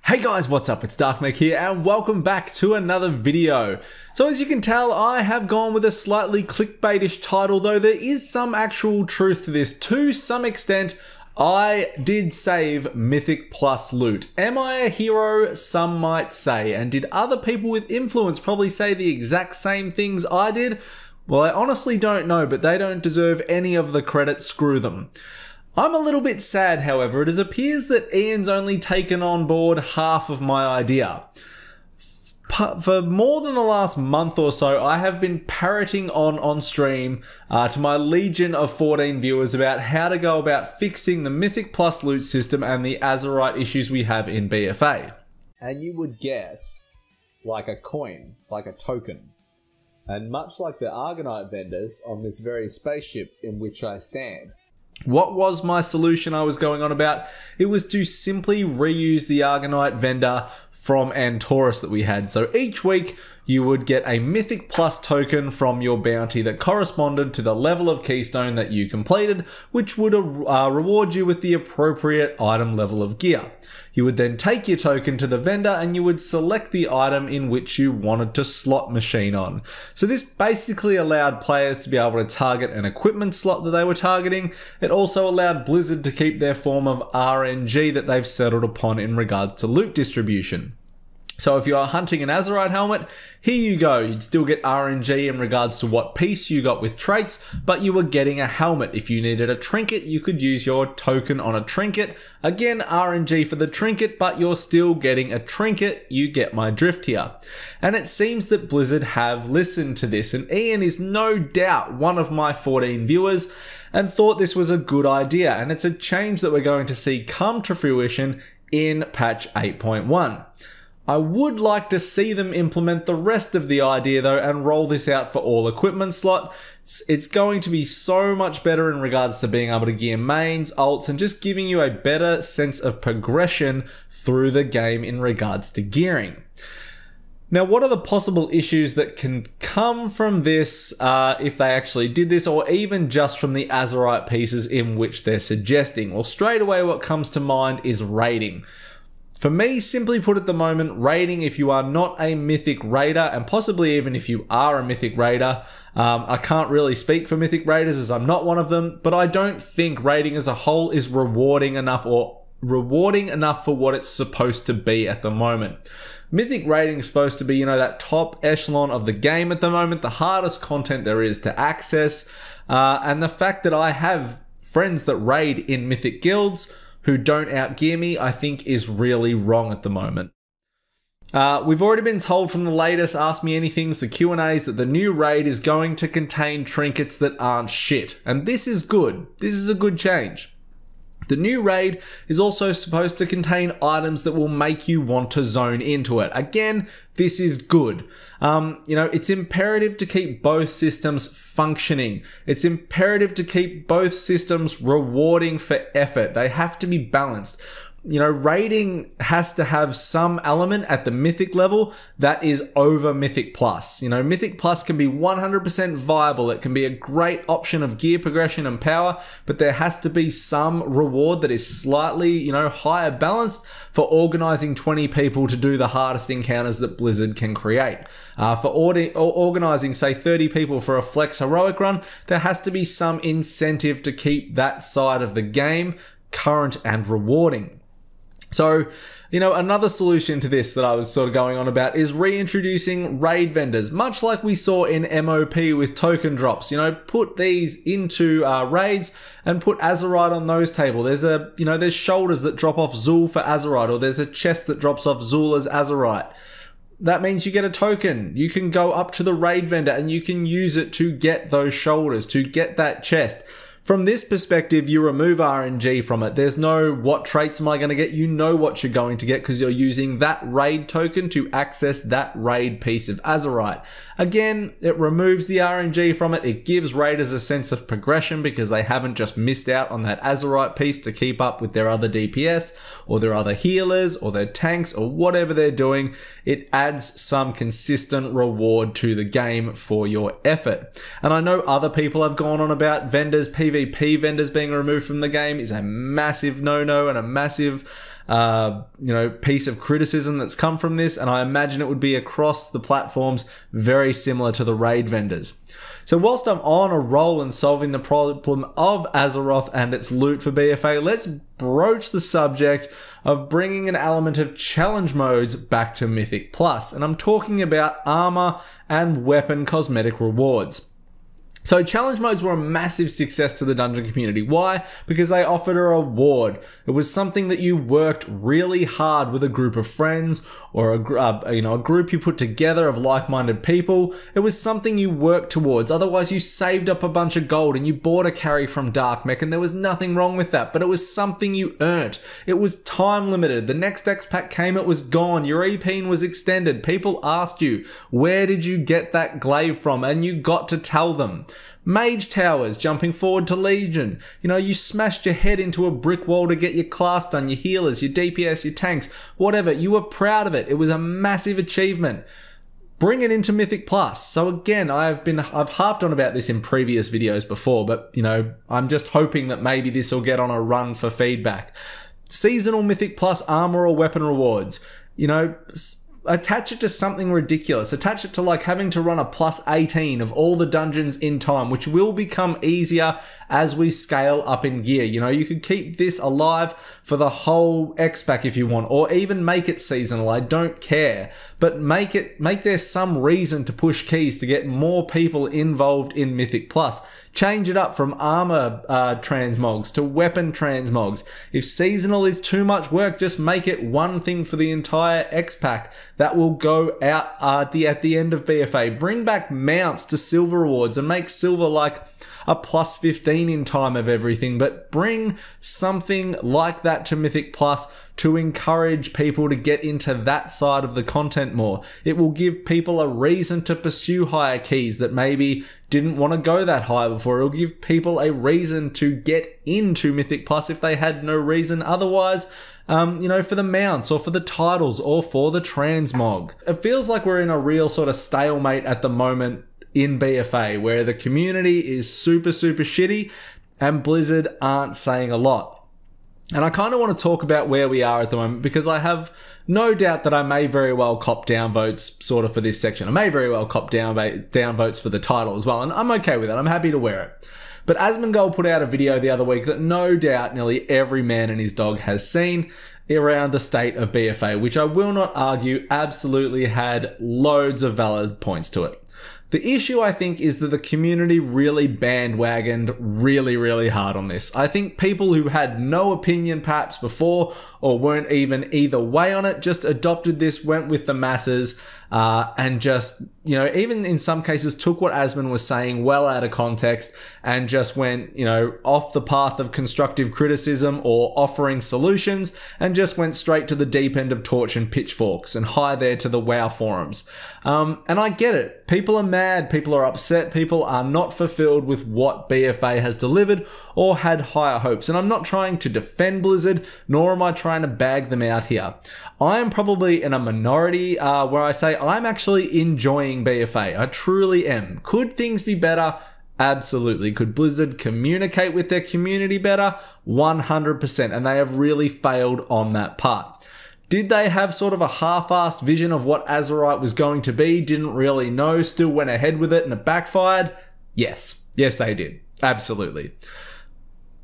Hey guys, what's up? It's Dankmech here and welcome back to another video. So as you can tell, I have gone with a slightly clickbaitish title, though there is some actual truth to this. To some extent, I did save Mythic plus loot. Am I a hero? Some might say. And did other people with influence probably say the exact same things I did? Well, I honestly don't know, but they don't deserve any of the credit, screw them. I'm a little bit sad, however. It appears that Ian's only taken on board half of my idea. For more than the last month or so, I have been parroting on stream to my legion of 14 viewers about how to go about fixing the Mythic plus loot system and the Azerite issues we have in BFA. And you would get like a coin, like a token. And much like the Argonite vendors on this very spaceship in which I stand. What was my solution I was going on about? It was to simply reuse the Argonite vendor from Antorus that we had. So each week you would get a Mythic plus token from your bounty that corresponded to the level of keystone that you completed, which would reward you with the appropriate item level of gear. You would then take your token to the vendor and you would select the item in which you wanted to slot machine on. So this basically allowed players to be able to target an equipment slot that they were targeting. It also allowed Blizzard to keep their form of RNG that they've settled upon in regards to loot distribution. So if you are hunting an Azerite helmet, here you go. You'd still get RNG in regards to what piece you got with traits, but you were getting a helmet. If you needed a trinket, you could use your token on a trinket. Again, RNG for the trinket, but you're still getting a trinket. You get my drift here. And it seems that Blizzard have listened to this, and Ian is no doubt one of my 14 viewers and thought this was a good idea. And it's a change that we're going to see come to fruition in patch 8.1. I would like to see them implement the rest of the idea though and roll this out for all equipment slot. It's going to be so much better in regards to being able to gear mains, ults, and just giving you a better sense of progression through the game in regards to gearing. Now, what are the possible issues that can come from this if they actually did this, or even just from the Azerite pieces in which they're suggesting? Well, straight away what comes to mind is raiding. For me, simply put at the moment, raiding, if you are not a Mythic Raider, and possibly even if you are a Mythic Raider, I can't really speak for Mythic Raiders as I'm not one of them, but I don't think raiding as a whole is rewarding enough for what it's supposed to be at the moment. Mythic raiding is supposed to be, that top echelon of the game at the moment, the hardest content there is to access, and the fact that I have friends that raid in Mythic guilds who don't outgear me, I think is really wrong at the moment. We've already been told from the latest Ask Me Anythings, the Q&As, that the new raid is going to contain trinkets that aren't shit. And this is good. This is a good change. The new raid is also supposed to contain items that will make you want to zone into it. Again, this is good. It's imperative to keep both systems functioning. It's imperative to keep both systems rewarding for effort. They have to be balanced. Raiding has to have some element at the Mythic level that is over Mythic Plus. Mythic Plus can be 100% viable. It can be a great option of gear progression and power, but there has to be some reward that is slightly, higher balanced for organizing 20 people to do the hardest encounters that Blizzard can create. For organizing, say, 30 people for a flex heroic run, there has to be some incentive to keep that side of the game current and rewarding. So, another solution to this that I was sort of going on about is reintroducing raid vendors, much like we saw in MOP with token drops. Put these into raids and put Azerite on those tables. There's shoulders that drop off Zul for Azerite, or there's a chest that drops off Zul as Azerite. That means you get a token. You can go up to the raid vendor and you can use it to get those shoulders, to get that chest. From this perspective, you remove RNG from it. There's no what traits am I going to get? You know what you're going to get because you're using that raid token to access that raid piece of Azerite. Again, it removes the RNG from it. It gives raiders a sense of progression because they haven't just missed out on that Azerite piece to keep up with their other DPS or their other healers or their tanks or whatever they're doing. It adds some consistent reward to the game for your effort. And I know other people have gone on about vendors, PvP PvP vendors being removed from the game is a massive no-no and a massive piece of criticism that's come from this, and I imagine it would be across the platforms very similar to the raid vendors. So whilst I'm on a roll in solving the problem of Azeroth and its loot for BFA, let's broach the subject of bringing an element of challenge modes back to Mythic Plus, and I'm talking about armor and weapon cosmetic rewards. So challenge modes were a massive success to the dungeon community. Why? Because they offered a reward. It was something that you worked really hard with a group of friends or a group you put together of like-minded people. It was something you worked towards. Otherwise, you saved up a bunch of gold and you bought a carry from Dankmech, and there was nothing wrong with that, but it was something you earned. It was time limited. The next X pack came, it was gone. Your EP was extended. People asked you, where did you get that glaive from? And you got to tell them. Mage towers, jumping forward to Legion. You smashed your head into a brick wall to get your class done, your healers, your DPS, your tanks, whatever. You were proud of it. It was a massive achievement. Bring it into Mythic Plus. So again, I've harped on about this in previous videos before, but I'm just hoping that maybe this will get on a run for feedback. Seasonal Mythic Plus armor or weapon rewards. Attach it to something ridiculous. Attach it to like having to run a plus 18 of all the dungeons in time, which will become easier as we scale up in gear. You could keep this alive for the whole X-Pack if you want, or even make it seasonal. I don't care, but make there some reason to push keys to get more people involved in Mythic Plus. Change it up from armor transmogs to weapon transmogs. If seasonal is too much work, just make it one thing for the entire X-Pack that will go out at the end of BFA. Bring back mounts to silver rewards and make silver like a plus 15 in time of everything, but bring something like that to Mythic Plus to encourage people to get into that side of the content more. It will give people a reason to pursue higher keys that maybe didn't want to go that high before. It'll give people a reason to get into Mythic Plus if they had no reason otherwise, for the mounts or for the titles or for the transmog. It feels like we're in a real sort of stalemate at the moment in BFA, where the community is super shitty and Blizzard aren't saying a lot. And I kind of want to talk about where we are at the moment, because I have no doubt that I may very well cop downvotes sort of for this section. I may very well cop downvotes for the title as well, and I'm okay with that. I'm happy to wear it. But Asmongold put out a video the other week that no doubt nearly every man and his dog has seen around the state of BFA, which I will not argue absolutely had loads of valid points to it. The issue, I think, is that the community really bandwagoned really hard on this. I think people who had no opinion perhaps before or weren't even either way on it just adopted this, went with the masses, and just, even in some cases took what Asmon was saying well out of context and just went, off the path of constructive criticism or offering solutions and just went straight to the deep end of torch and pitchforks and hi there to the WoW forums. And I get it. People are mad, people are upset, people are not fulfilled with what BFA has delivered or had higher hopes. And I'm not trying to defend Blizzard, nor am I trying to bag them out here. I am probably in a minority where I say I'm actually enjoying BFA. I truly am. Could things be better? Absolutely. Could Blizzard communicate with their community better? 100%. And they have really failed on that part. Did they have sort of a half-assed vision of what Azerite was going to be? Didn't really know, still went ahead with it and it backfired? Yes. Yes, they did. Absolutely.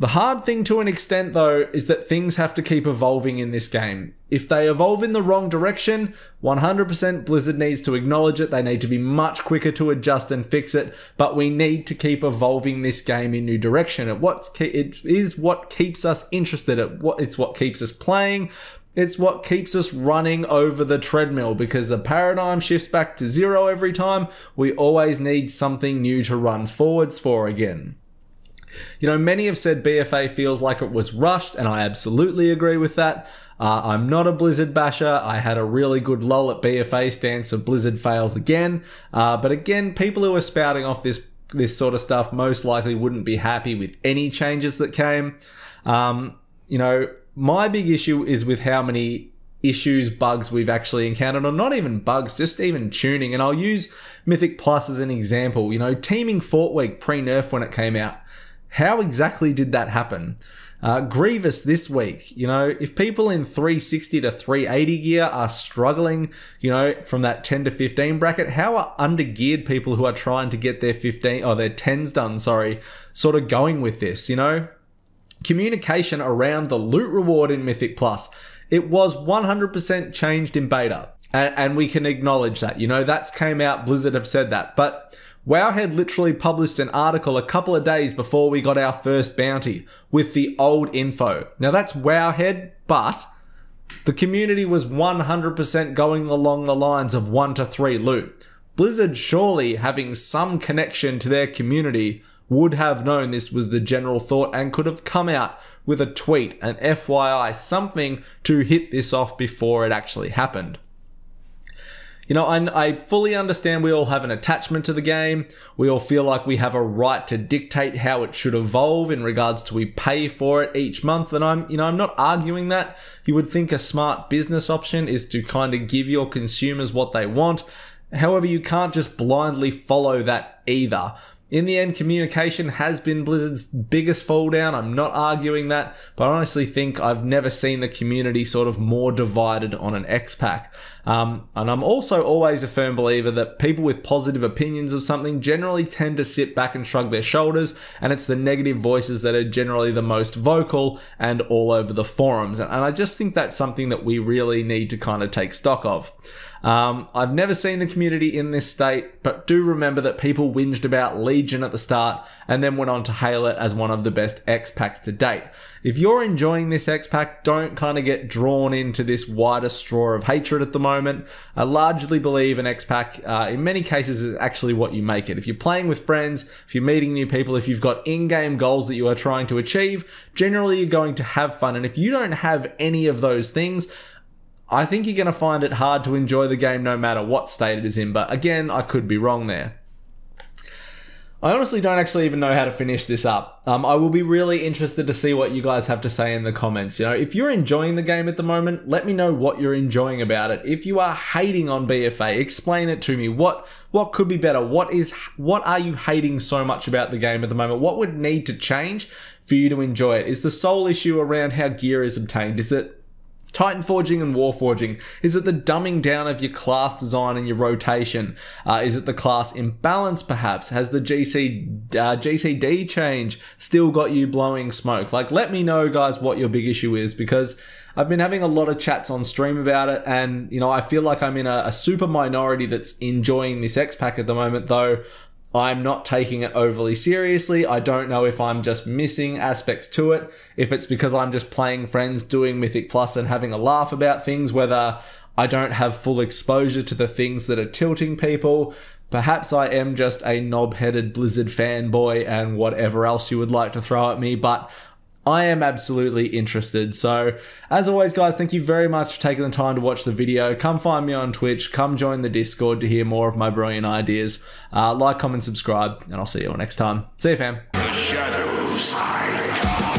The hard thing to an extent, though, is that things have to keep evolving in this game. If they evolve in the wrong direction, 100% Blizzard needs to acknowledge it. They need to be much quicker to adjust and fix it, but we need to keep evolving this game in new direction. It is what keeps us interested. It's what keeps us playing. It's what keeps us running over the treadmill, because the paradigm shifts back to zero every time. We always need something new to run forwards for again. Many have said BFA feels like it was rushed, and I absolutely agree with that. I'm not a Blizzard basher. I had a really good lull at BFA stance, so Blizzard fails again. But again, people who are spouting off this sort of stuff most likely wouldn't be happy with any changes that came. My big issue is with how many issues, bugs we've actually encountered, or not even bugs, just even tuning. And I'll use Mythic Plus as an example. Teaming Fort Week pre-nerf when it came out. How exactly did that happen? Grievous this week, you know, if people in 360 to 380 gear are struggling, you know, from that 10 to 15 bracket, how are undergeared people who are trying to get their 15 or their 10s done, sort of going with this, you know? Communication around the loot reward in Mythic Plus, it was 100% changed in beta. And we can acknowledge that, you know, that's came out, Blizzard have said that, but Wowhead literally published an article a couple of days before we got our first bounty with the old info. Now that's Wowhead, but the community was 100% going along the lines of 1 to 3 loot. Blizzard, surely having some connection to their community, would have known this was the general thought and could have come out with a tweet, an FYI, something to hit this off before it actually happened. You know, I fully understand we all have an attachment to the game. We all feel like we have a right to dictate how it should evolve in regards to we pay for it each month. And I'm not arguing that. You would think a smart business option is to kind of give your consumers what they want. However, you can't just blindly follow that either. In the end, communication has been Blizzard's biggest fall down. I'm not arguing that, but I honestly think I've never seen the community sort of more divided on an X-Pack. And I'm also always a firm believer that people with positive opinions of something generally tend to sit back and shrug their shoulders, and it's the negative voices that are generally the most vocal and all over the forums. And I just think that's something that we really need to kind of take stock of. I've never seen the community in this state, but do remember that people whinged about Legion at the start and then went on to hail it as one of the best X-Packs to date. If you're enjoying this X-Pack, don't kind of get drawn into this wider straw of hatred at the moment. I largely believe an X-Pack, in many cases, is actually what you make it. If you're playing with friends, if you're meeting new people, if you've got in-game goals that you are trying to achieve, generally you're going to have fun. And if you don't have any of those things, I think you're going to find it hard to enjoy the game no matter what state it is in. But again, I could be wrong there. I honestly don't actually even know how to finish this up. I will be really interested to see what you guys have to say in the comments. You know, if you're enjoying the game at the moment, let me know what you're enjoying about it. If you are hating on BFA, explain it to me. What could be better? What are you hating so much about the game at the moment? What would need to change for you to enjoy it? Is the sole issue around how gear is obtained? Is it Titan forging and war forging? Is it the dumbing down of your class design and your rotation? Is it the class imbalance perhaps? Has the GCD change still got you blowing smoke? Like, let me know guys what your big issue is, because I've been having a lot of chats on stream about it, and you know, I feel like I'm in a super minority that's enjoying this X-Pack at the moment, though I'm not taking it overly seriously. I don't know if I'm just missing aspects to it, if it's because I'm just playing friends doing Mythic Plus and having a laugh about things, whether I don't have full exposure to the things that are tilting people. Perhaps I am just a knob-headed Blizzard fanboy and whatever else you would like to throw at me, but I am absolutely interested. So, as always, guys, thank you very much for taking the time to watch the video. Come find me on Twitch. Come join the Discord to hear more of my brilliant ideas. Like, comment, subscribe, and I'll see you all next time. See you, fam. The shadows hide.